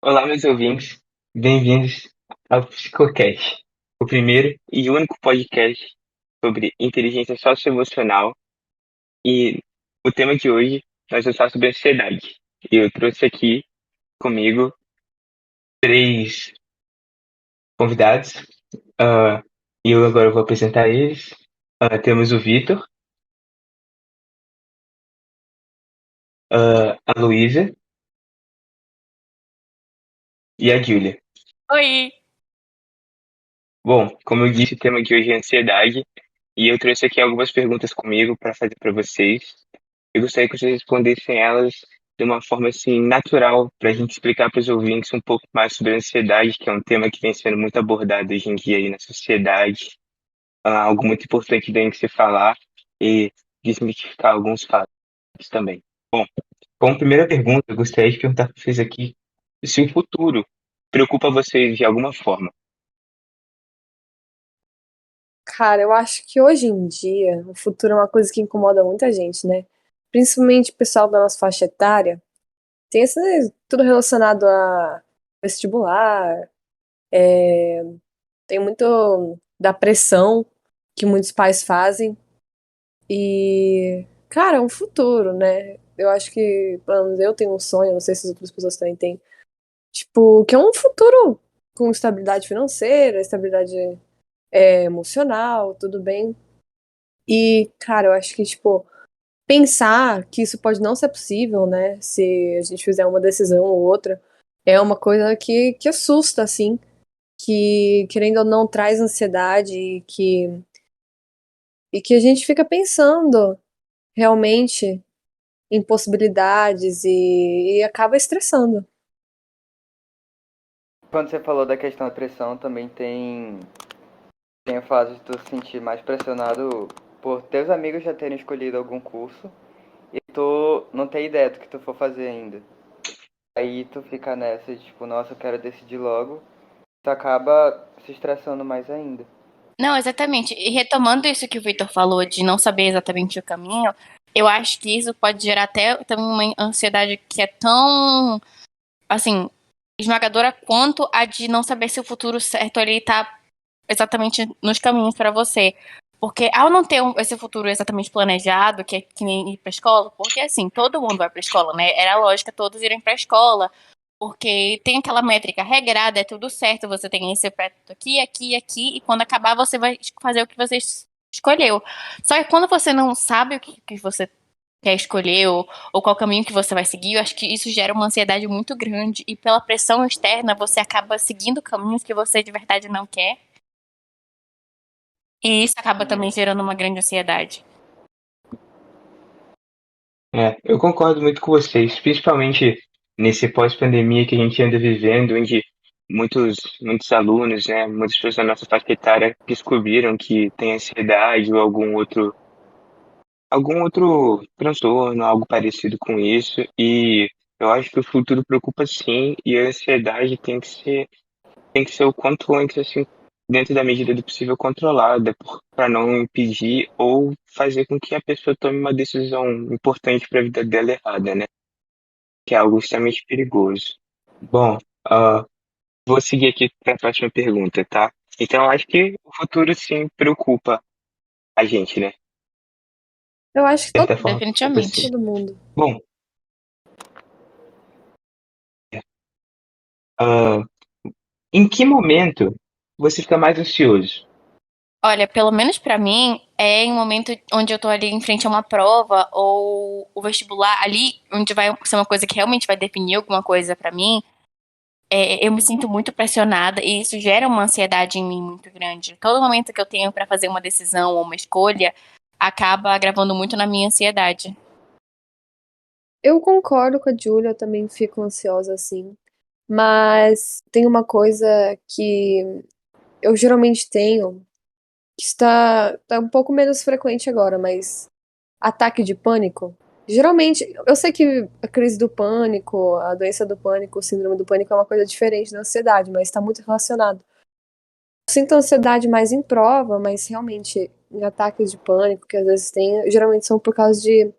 Olá, meus ouvintes. Bem-vindos ao Psicocast, o primeiro e único podcast sobre inteligência socioemocional. E o tema de hoje nós vamos falar sobre ansiedade. E eu trouxe aqui comigo três convidados, ah, e eu agora vou apresentar eles. Temos o Vitor, a Luísa e a Júlia. Oi! Bom, como eu disse, o tema de hoje é ansiedade, e eu trouxe aqui algumas perguntas comigo para fazer para vocês. Eu gostaria que vocês respondessem elas de uma forma assim natural, para a gente explicar para os ouvintes um pouco mais sobre a ansiedade, que é um tema que vem sendo muito abordado hoje em dia aí na sociedade, algo muito importante da gente se falar e desmistificar alguns fatos também. Bom, como primeira pergunta, eu gostaria de perguntar para vocês aqui se o futuro preocupa vocês de alguma forma. Cara, eu acho que hoje em dia o futuro é uma coisa que incomoda muita gente, né? Principalmente o pessoal da nossa faixa etária. Tem esse, tudo relacionado a vestibular, tem muito da pressão que muitos pais fazem. E, cara, é um futuro, né? Eu acho que, pelo menos eu tenho um sonho, não sei se as outras pessoas também têm. Tipo, que é um futuro com estabilidade financeira, estabilidade emocional, tudo bem. E, cara, eu acho que, tipo, pensar que isso pode não ser possível, né? Se a gente fizer uma decisão ou outra, é uma coisa que assusta, assim, que, querendo ou não, traz ansiedade e que a gente fica pensando realmente em possibilidades e acaba estressando. Quando você falou da questão da pressão, também tem a fase de tu se sentir mais pressionado por teus amigos já terem escolhido algum curso e tu não tem ideia do que tu for fazer ainda. Aí tu fica nessa, tipo, nossa, eu quero decidir logo. Tu acaba se estressando mais ainda. Não, exatamente. E retomando isso que o Victor falou de não saber exatamente o caminho, eu acho que isso pode gerar até também uma ansiedade que é tão, assim, esmagadora quanto a de não saber se o futuro certo ele tá exatamente nos caminhos para você. Porque ao não ter esse futuro exatamente planejado, que é que nem ir pra escola, porque assim, todo mundo vai pra escola, né? Era lógica todos irem pra escola, porque tem aquela métrica regrada, é tudo certo, você tem esse prato aqui, aqui, aqui, e quando acabar você vai fazer o que você escolheu. Só que quando você não sabe o que você quer escolher ou qual caminho que você vai seguir, eu acho que isso gera uma ansiedade muito grande e pela pressão externa você acaba seguindo caminhos que você de verdade não quer. E isso acaba também gerando uma grande ansiedade. Eu concordo muito com vocês, principalmente nesse pós-pandemia que a gente anda vivendo, onde muitos alunos, né, muitas pessoas da nossa faixa etária descobriram que tem ansiedade ou algum outro transtorno, algo parecido com isso, e eu acho que o futuro preocupa sim, e a ansiedade tem que ser o quanto antes, assim, dentro da medida do possível, controlada, para não impedir ou fazer com que a pessoa tome uma decisão importante para a vida dela errada, né? Que é algo extremamente perigoso. Bom, ah, vou seguir aqui para a próxima pergunta, tá? Então, eu acho que o futuro sim preocupa a gente, né? Eu acho que De certa forma, preocupa sim. Definitivamente. todo mundo. Bom, ah, em que momento você fica mais ansioso? Olha, pelo menos pra mim, é em um momento onde eu tô ali em frente a uma prova ou o vestibular ali, onde vai ser uma coisa que realmente vai definir alguma coisa pra mim, eu me sinto muito pressionada e isso gera uma ansiedade em mim muito grande. Todo momento que eu tenho pra fazer uma decisão ou uma escolha acaba agravando muito na minha ansiedade. Eu concordo com a Julia, eu também fico ansiosa assim. Mas tem uma coisa que eu geralmente tenho, que tá um pouco menos frequente agora, mas ataque de pânico. Geralmente, eu sei que a crise do pânico, a doença do pânico, o síndrome do pânico é uma coisa diferente da ansiedade, mas está muito relacionado. Eu sinto ansiedade mais em prova, mas realmente em ataques de pânico que às vezes tem, geralmente são por causa de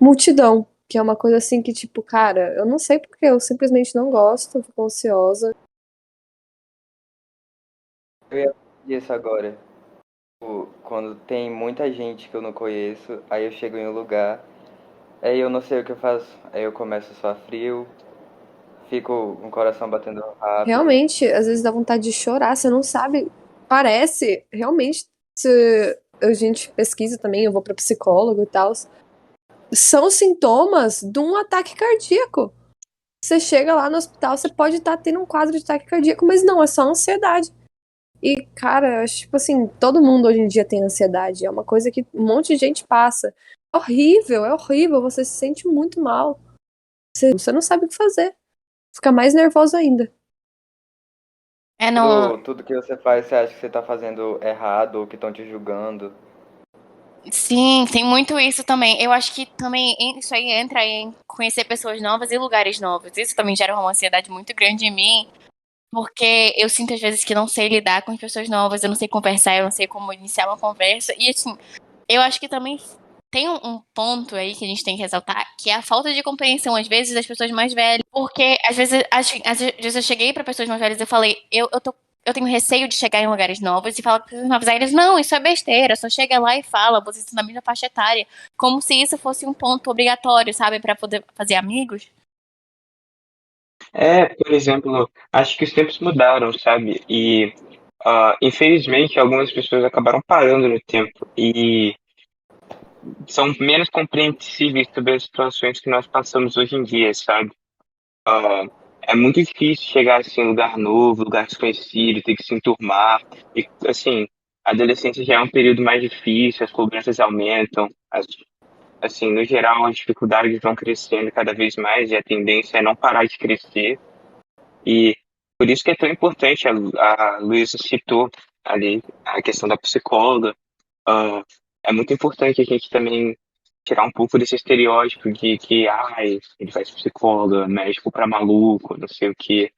multidão, que é uma coisa assim que, tipo, cara, eu não sei porque eu simplesmente não gosto, fico ansiosa. Eu ia falar isso agora. Tipo, quando tem muita gente que eu não conheço, aí eu chego em um lugar, aí eu não sei o que eu faço. Aí eu começo a suar frio, fico com o coração batendo rápido. Realmente, às vezes dá vontade de chorar, você não sabe. Parece, realmente, se a gente pesquisa também, eu vou pra psicólogo e tal, são sintomas de um ataque cardíaco. Você chega lá no hospital, você pode estar tendo um quadro de ataque cardíaco, mas não, é só ansiedade. E, cara, eu acho, tipo assim, todo mundo hoje em dia tem ansiedade. É uma coisa que um monte de gente passa. É horrível, você se sente muito mal. Você não sabe o que fazer. Fica mais nervoso ainda. É, não. Tudo que você faz, você acha que você tá fazendo errado ou que estão te julgando. Sim, tem muito isso também. Eu acho que também isso aí entra em conhecer pessoas novas e lugares novos. Isso também gera uma ansiedade muito grande em mim, porque eu sinto às vezes que não sei lidar com as pessoas novas, eu não sei conversar, eu não sei como iniciar uma conversa. E assim, eu acho que também tem um ponto aí que a gente tem que ressaltar, que é a falta de compreensão, às vezes, das pessoas mais velhas. Porque, às vezes eu cheguei pra pessoas mais velhas e eu falei, eu tenho receio de chegar em lugares novos e falar com pessoas novas. Aí eles, não, isso é besteira, só chega lá e fala, vocês estão na mesma faixa etária. Como se isso fosse um ponto obrigatório, sabe, pra poder fazer amigos. Por exemplo, acho que os tempos mudaram, sabe? E infelizmente algumas pessoas acabaram parando no tempo e são menos compreensíveis sobre as situações que nós passamos hoje em dia, sabe? Ah, é muito difícil chegar assim, em lugar novo, lugar desconhecido, ter que se enturmar. E, assim, a adolescência já é um período mais difícil, as cobranças aumentam, assim, no geral, as dificuldades vão crescendo cada vez mais e a tendência é não parar de crescer. E por isso que é tão importante, a Luísa citou ali a questão da psicóloga. Ah, é muito importante a gente também tirar um pouco desse estereótipo de que, ai, ele faz psicóloga, médico pra maluco, não sei o quê.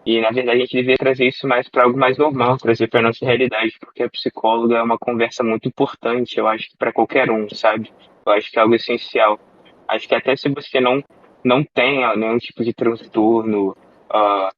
E, na verdade, a gente deveria trazer isso mais para algo mais normal, trazer para nossa realidade, porque a psicóloga é uma conversa muito importante, eu acho que para qualquer um, sabe? Eu acho que é algo essencial. Acho que até se você não tenha nenhum tipo de transtorno, ah,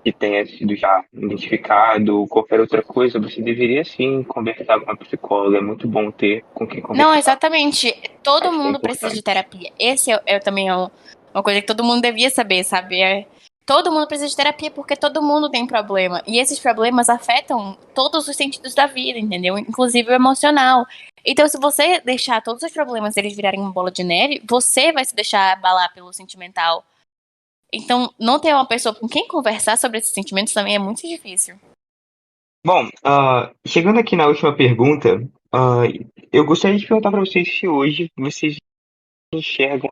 que tenha sido já identificado, ou qualquer outra coisa, você deveria sim conversar com uma psicóloga. É muito bom ter com quem Não, conversar. exatamente. Todo Acho que é mundo precisa de importante. terapia. Esse também é uma coisa que todo mundo devia saber, sabe? Todo mundo precisa de terapia porque todo mundo tem problema. E esses problemas afetam todos os sentidos da vida, entendeu? Inclusive o emocional. Então, se você deixar todos os problemas eles virarem uma bola de neve, você vai se deixar abalar pelo sentimental. Então, não ter uma pessoa com quem conversar sobre esses sentimentos também é muito difícil. Bom, chegando aqui na última pergunta, ah, eu gostaria de perguntar para vocês se hoje vocês enxergam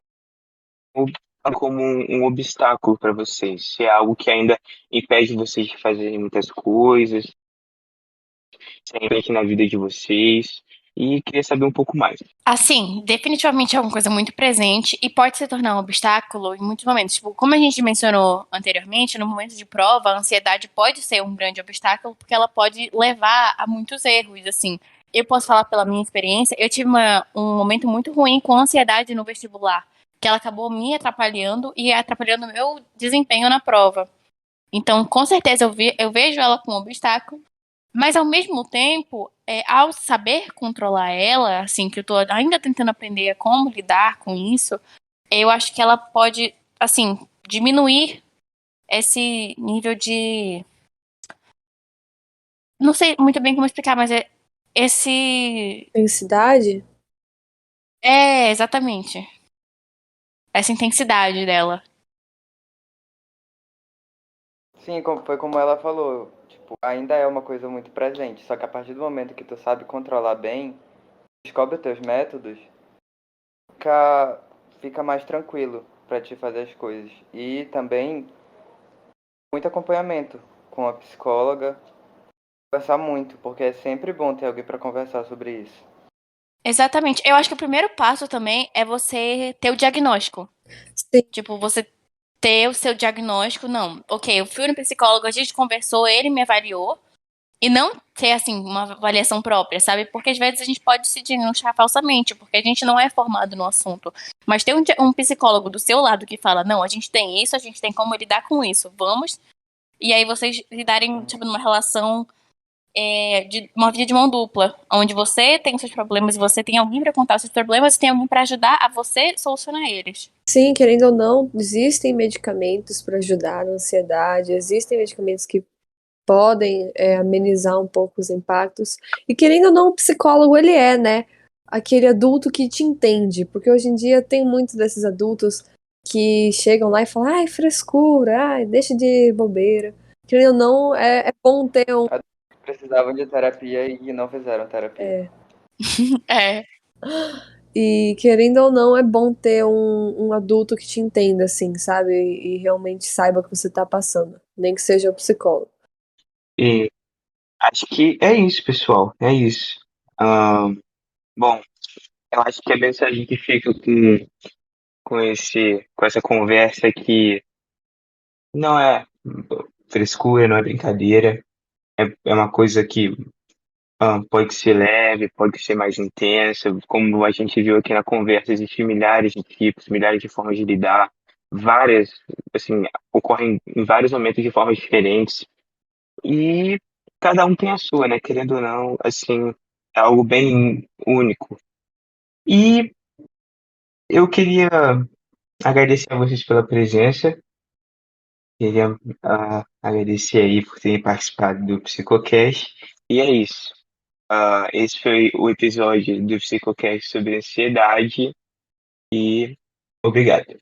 o como um obstáculo para vocês, se é algo que ainda impede vocês de fazer muitas coisas, se é impede na vida de vocês, e queria saber um pouco mais. Assim, definitivamente é uma coisa muito presente e pode se tornar um obstáculo em muitos momentos. Tipo, como a gente mencionou anteriormente, no momento de prova, a ansiedade pode ser um grande obstáculo porque ela pode levar a muitos erros, assim. Eu posso falar pela minha experiência, eu tive um momento muito ruim com ansiedade no vestibular, que ela acabou me atrapalhando e atrapalhando o meu desempenho na prova. Então, com certeza, eu vejo ela como um obstáculo, mas ao mesmo tempo, ao saber controlar ela, assim, que eu tô ainda tentando aprender a como lidar com isso, eu acho que ela pode, assim, diminuir esse nível de. Não sei muito bem como explicar, mas é esse. Intensidade? É, exatamente. Essa intensidade dela. Sim, foi como ela falou, tipo, ainda é uma coisa muito presente, só que a partir do momento que tu sabe controlar bem, descobre os teus métodos, fica, fica mais tranquilo pra te fazer as coisas. E também muito acompanhamento com a psicóloga, conversar muito, porque é sempre bom ter alguém pra conversar sobre isso. Exatamente. Eu acho que o primeiro passo também é você ter o diagnóstico. Sim. Tipo, você ter o seu diagnóstico, não. Ok, eu fui no psicólogo, a gente conversou, ele me avaliou. E não ter, assim, uma avaliação própria, sabe? Porque às vezes a gente pode se diagnosticar falsamente, porque a gente não é formado no assunto. Mas ter um psicólogo do seu lado que fala, não, a gente tem isso, a gente tem como lidar com isso, vamos. E aí vocês lidarem, tipo, numa relação de uma via de mão dupla, onde você tem os seus problemas, você tem alguém para contar os seus problemas, e tem alguém para ajudar a você solucionar eles. Sim, querendo ou não, existem medicamentos para ajudar na ansiedade, existem medicamentos que podem amenizar um pouco os impactos. E querendo ou não, o psicólogo ele é, né, aquele adulto que te entende, porque hoje em dia tem muitos desses adultos que chegam lá e falam, ai, frescura, ai, deixa de bobeira. Querendo ou não, é bom ter um. Precisavam de terapia e não fizeram terapia. É. E querendo ou não, é bom ter um adulto que te entenda, assim, sabe? E realmente saiba o que você tá passando. Nem que seja o psicólogo. E acho que é isso, pessoal. É isso. Bom, eu acho que a mensagem que fica com essa conversa aqui não é frescura, não é brincadeira. É uma coisa que pode ser leve, pode ser mais intensa. Como a gente viu aqui na conversa, existem milhares de tipos, milhares de formas de lidar. Várias, assim, ocorrem em vários momentos de formas diferentes. E cada um tem a sua, né? Querendo ou não, assim, é algo bem único. E eu queria agradecer a vocês pela presença. Queria agradecer aí por terem participado do Psicocast. E é isso. Esse foi o episódio do Psicocast sobre ansiedade e obrigado.